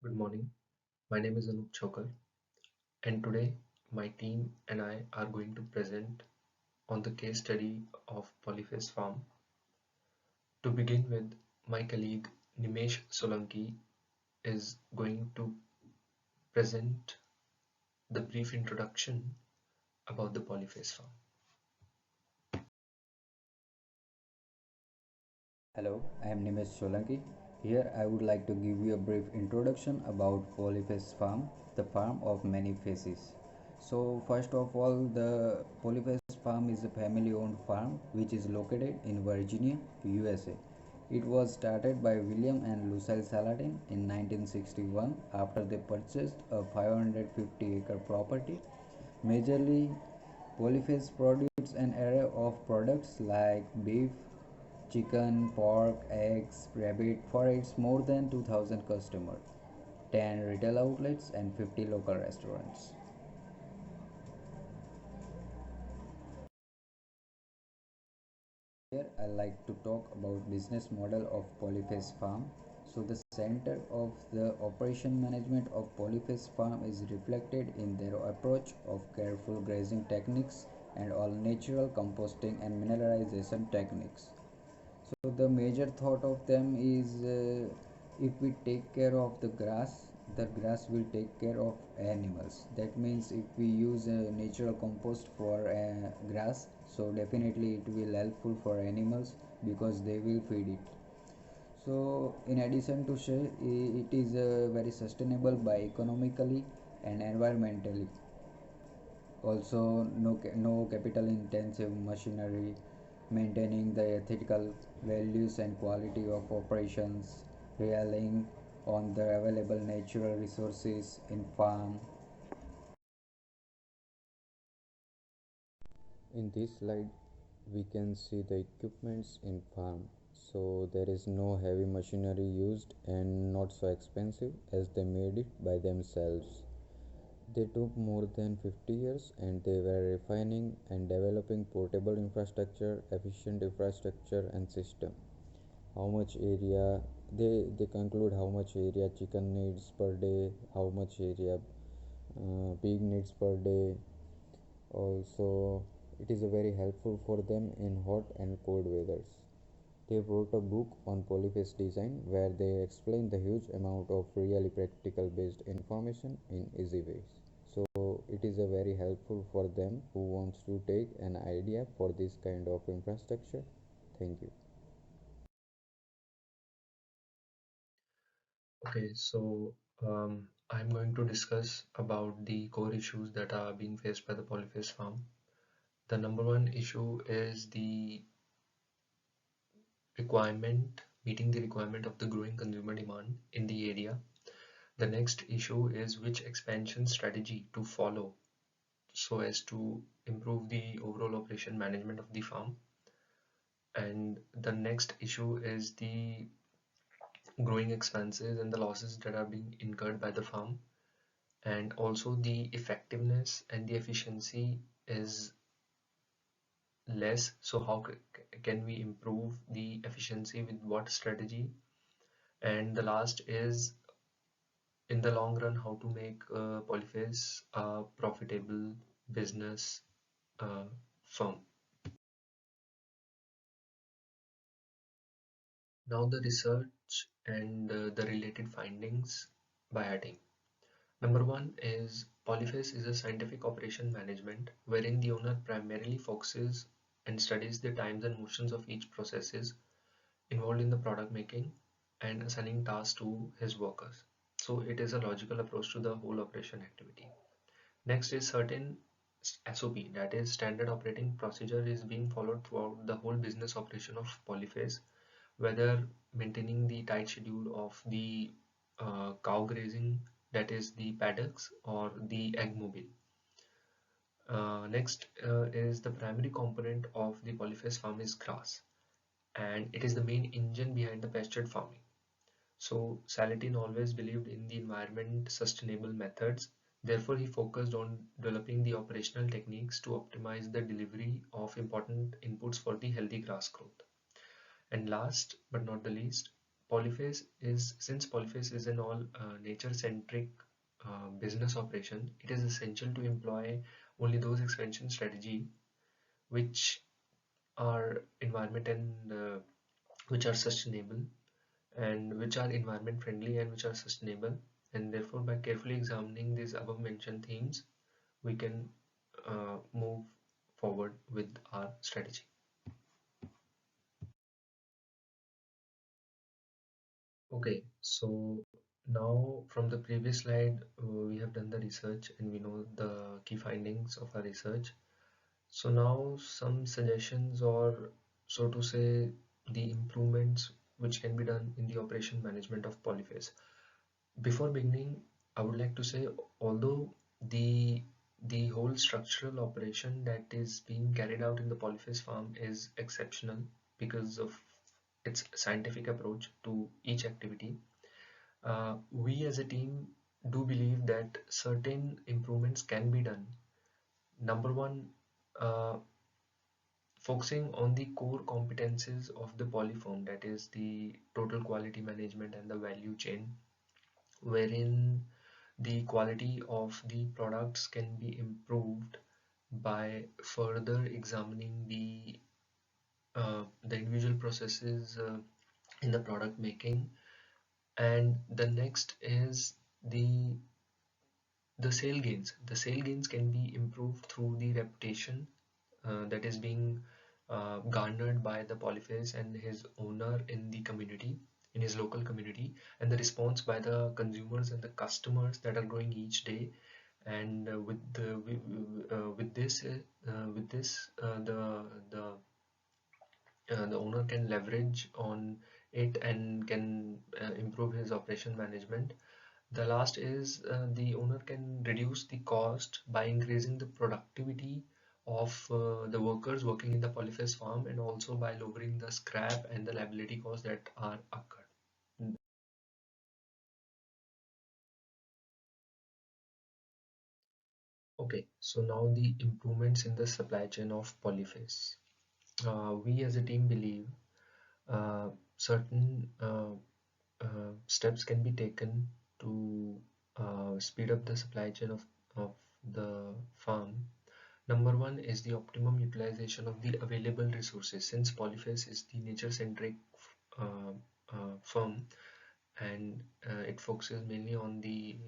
Good morning. My name is Anup Chokar, and today my team and I are going to present on the case study of Polyface Farm. To begin with, my colleague Nimesh Solanki is going to present the brief introduction about the Polyface Farm. Hello, I am Nimesh Solanki. Here I would like to give you a brief introduction about Polyface Farm, the farm of many faces. So first of all, the Polyface Farm is a family-owned farm which is located in Virginia, USA. It was started by William and Lucille Saladin in 1961 after they purchased a 550-acre property. Majorly, Polyface produces an array of products like beef, chicken, pork, eggs, rabbit for its more than 2000 customers, 10 retail outlets and 50 local restaurants. Here I like to talk about business model of Polyface Farm. So the center of the operation management of Polyface Farm is reflected in their approach of careful grazing techniques and all natural composting and mineralization techniques. So the major thought of them is if we take care of the grass will take care of animals. That means if we use natural compost for grass, so definitely it will helpful for animals because they will feed it. So in addition to say it is very sustainable by economically and environmentally. Also, no capital intensive machinery, maintaining the ethical values and quality of operations, relying on the available natural resources in farm. In this slide, we can see the equipments in farm. So there is no heavy machinery used and not so expensive as they made it by themselves. They took more than 50 years and they were refining and developing portable infrastructure, efficient infrastructure and system. How much area they conclude how much area chicken needs per day, how much area pig needs per day. Also, it is very helpful for them in hot and cold weathers. They wrote a book on polyface design where they explain the huge amount of really practical based information in easy ways. So it is a very helpful for them who wants to take an idea for this kind of infrastructure. Thank you. Okay, so I'm going to discuss about the core issues that are being faced by the Polyface Farm. The number one issue is the meeting the requirement of the growing consumer demand in the area. The next issue is which expansion strategy to follow so as to improve the overall operation management of the farm. And the next issue is the growing expenses and the losses that are being incurred by the farm. And also the effectiveness and the efficiency is less. So how can we improve the efficiency with what strategy? And the last is in the long run how to make Polyface a profitable business uh, firm. Now the research and the related findings by our team. Number one is Polyface is a scientific operation management wherein the owner primarily focuses and studies the times and motions of each processes involved in the product making and assigning tasks to his workers. So it is a logical approach to the whole operation activity. Next is certain SOP, that is standard operating procedure, is being followed throughout the whole business operation of Polyface, whether maintaining the tight schedule of the cow grazing, that is the paddocks, or the egg mobile. Next is the primary component of the Polyface farm is grass, and it is the main engine behind the pastured farming. So Salatin always believed in the environment sustainable methods. Therefore, he focused on developing the operational techniques to optimize the delivery of important inputs for the healthy grass growth. And last but not the least, Polyface is an all nature-centric business operation, it is essential to employ only those expansion strategy which are environment and which are sustainable and which are environment friendly and which are sustainable. And therefore, by carefully examining these above mentioned themes, we can move forward with our strategy. Okay, so now from the previous slide, we have done the research and we know the key findings of our research. So now some suggestions, or so to say, the improvements which can be done in the operation management of Polyface. Before beginning, I would like to say, although the whole structural operation that is being carried out in the Polyface farm is exceptional because of its scientific approach to each activity, we as a team do believe that certain improvements can be done. Number one, uh, focusing on the core competences of the polyform, that is the total quality management and the value chain, wherein the quality of the products can be improved by further examining the individual processes in the product making. And the next is the sale gains. The sale gains can be improved through the reputation that is being garnered by the Polyface and his owner in the community, in his local community, and the response by the consumers and the customers that are growing each day. And with this the owner can leverage on it and can improve his operation management. The last is the owner can reduce the cost by increasing the productivity of the workers working in the Polyface farm, and also by lowering the scrap and the liability costs that are occurred. Okay, so now the improvements in the supply chain of Polyface. We as a team believe certain steps can be taken to speed up the supply chain of the farm. Number one is the optimum utilization of the available resources. Since Polyface is the nature-centric uh, firm, and it focuses mainly on the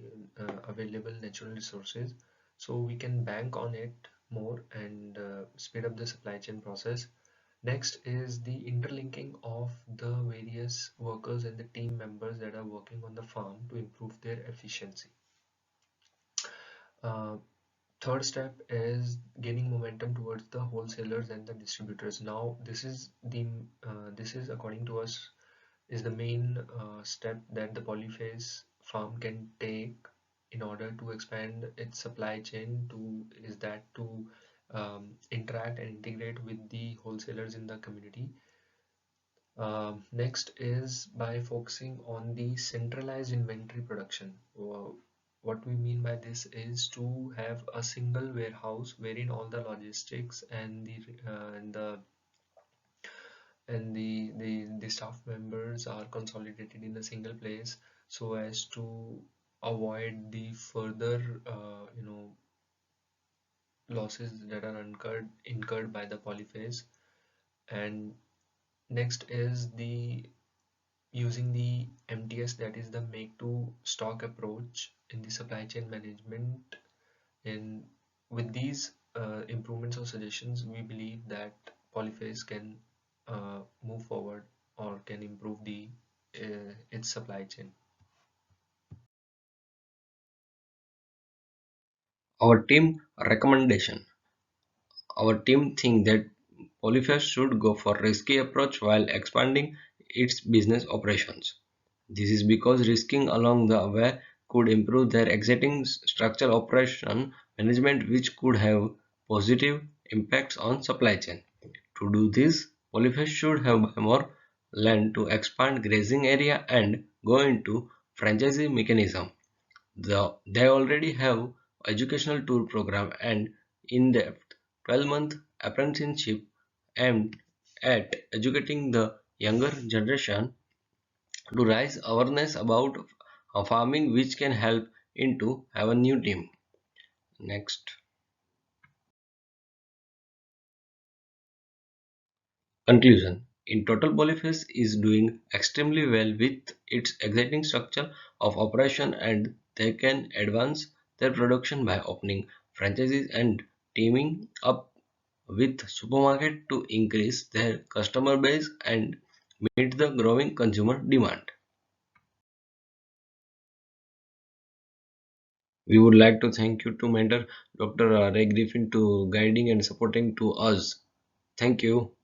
available natural resources, so we can bank on it more and speed up the supply chain process. Next is the interlinking of the various workers and the team members that are working on the farm to improve their efficiency. Uh, Third step is gaining momentum towards the wholesalers and the distributors. Now, this is according to us is the main step that the Polyface farm can take in order to expand its supply chain to interact and integrate with the wholesalers in the community. Next is by focusing on the centralized inventory production. What we mean by this is to have a single warehouse wherein all the logistics and the staff members are consolidated in a single place, so as to avoid the further losses that are incurred by the Polyface. And next is the using the MTS, that is the make to stock approach in the supply chain management. And with these improvements or suggestions, we believe that Polyface can move forward or can improve its supply chain. Our team recommendation. Our team think that Polyface should go for risky approach while expanding its business operations. This is because risking along the way could improve their existing structural operation management, which could have positive impacts on supply chain. To do this, Polyface should have buy more land to expand grazing area and go into franchising mechanism. They already have educational tour program and in-depth 12-month apprenticeship aimed at educating the younger generation to raise awareness about farming, which can help into have a new team. Next. Conclusion. In total, Polyface is doing extremely well with its exciting structure of operation, and they can advance their production by opening franchises and teaming up with supermarket to increase their customer base and meet the growing consumer demand. We would like to thank you to mentor Dr. Ray Griffin to guiding and supporting to us. Thank you.